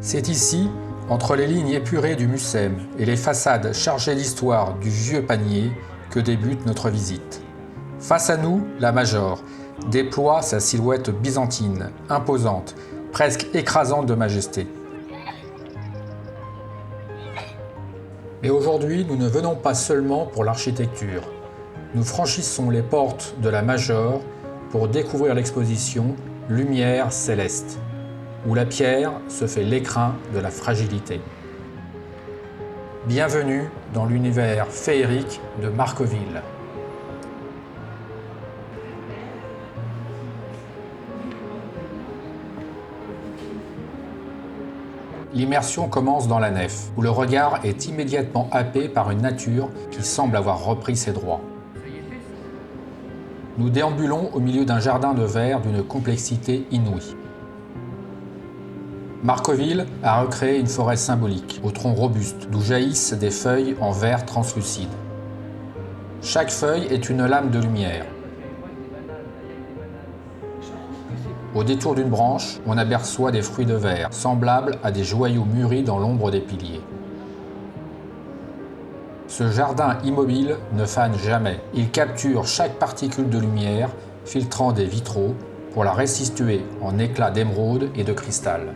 C'est ici, entre les lignes épurées du Mucem et les façades chargées d'histoire du vieux panier, que débute notre visite. Face à nous, la Major déploie sa silhouette byzantine, imposante, presque écrasante de majesté. Mais aujourd'hui, nous ne venons pas seulement pour l'architecture. Nous franchissons les portes de la Major pour découvrir l'exposition Lumière céleste, où la pierre se fait l'écrin de la fragilité. Bienvenue dans l'univers féerique de Marcoville. L'immersion commence dans la nef, où le regard est immédiatement happé par une nature qui semble avoir repris ses droits. Nous déambulons au milieu d'un jardin de verre d'une complexité inouïe. Marcoville a recréé une forêt symbolique, au tronc robuste, d'où jaillissent des feuilles en verre translucide. Chaque feuille est une lame de lumière. Au détour d'une branche, on aperçoit des fruits de verre, semblables à des joyaux mûris dans l'ombre des piliers. Ce jardin immobile ne fane jamais. Il capture chaque particule de lumière, filtrant des vitraux, pour la restituer en éclats d'émeraude et de cristal.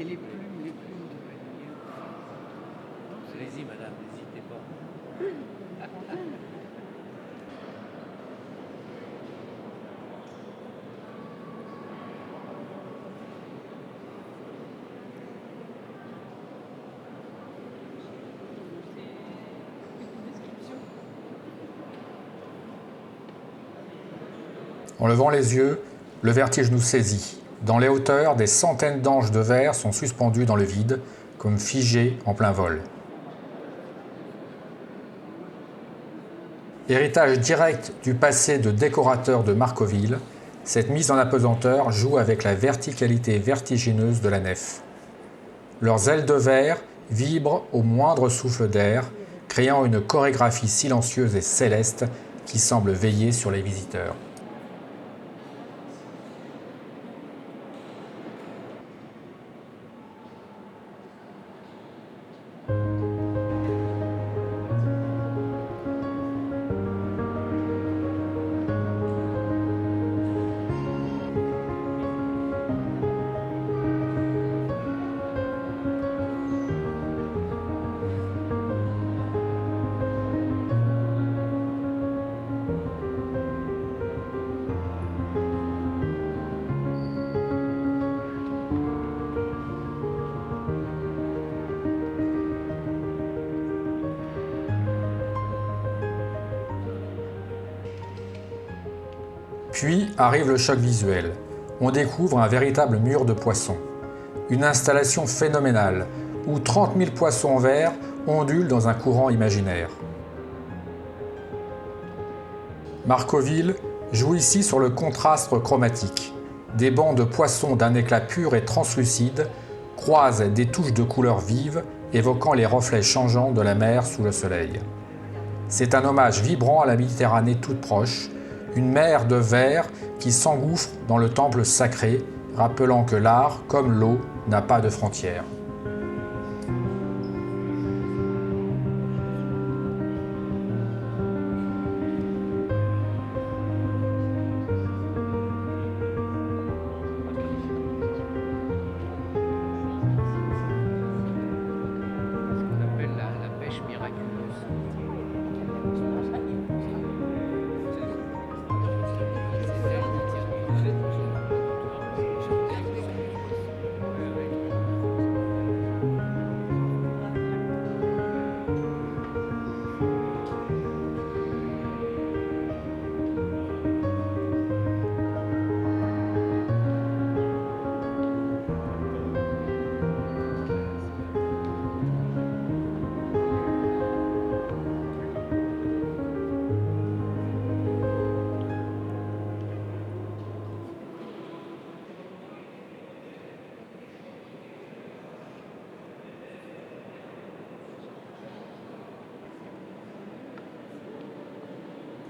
Et les plumes de panier. Allez-y, madame, n'hésitez pas. En levant les yeux, le vertige nous saisit. Dans les hauteurs, des centaines d'anges de verre sont suspendus dans le vide, comme figés en plein vol. Héritage direct du passé de décorateur de Marcoville, cette mise en apesanteur joue avec la verticalité vertigineuse de la nef. Leurs ailes de verre vibrent au moindre souffle d'air, créant une chorégraphie silencieuse et céleste qui semble veiller sur les visiteurs. Puis arrive le choc visuel. On découvre un véritable mur de poissons. Une installation phénoménale, où 30 000 poissons verts ondulent dans un courant imaginaire. Marcoville joue ici sur le contraste chromatique. Des bancs de poissons d'un éclat pur et translucide croisent des touches de couleurs vives, évoquant les reflets changeants de la mer sous le soleil. C'est un hommage vibrant à la Méditerranée toute proche, une mer de verre qui s'engouffre dans le temple sacré, rappelant que l'art, comme l'eau, n'a pas de frontières. On appelle la pêche miraculeuse. C'est elle qui tire.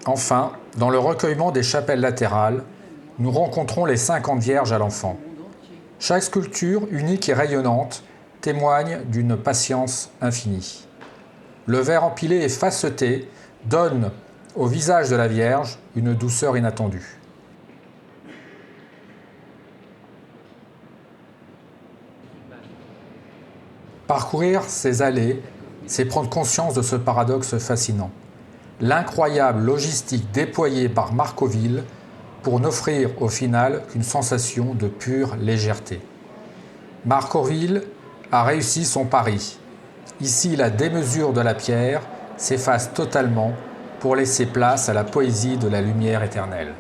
Enfin, dans le recueillement des chapelles latérales, nous rencontrons les 50 Vierges à l'enfant. Chaque sculpture, unique et rayonnante, témoigne d'une patience infinie. Le verre empilé et faceté donne au visage de la Vierge une douceur inattendue. Parcourir ces allées, c'est prendre conscience de ce paradoxe fascinant. L'incroyable logistique déployée par Marcauville pour n'offrir au final qu'une sensation de pure légèreté. Marcauville a réussi son pari. Ici, la démesure de la pierre s'efface totalement pour laisser place à la poésie de la lumière éternelle.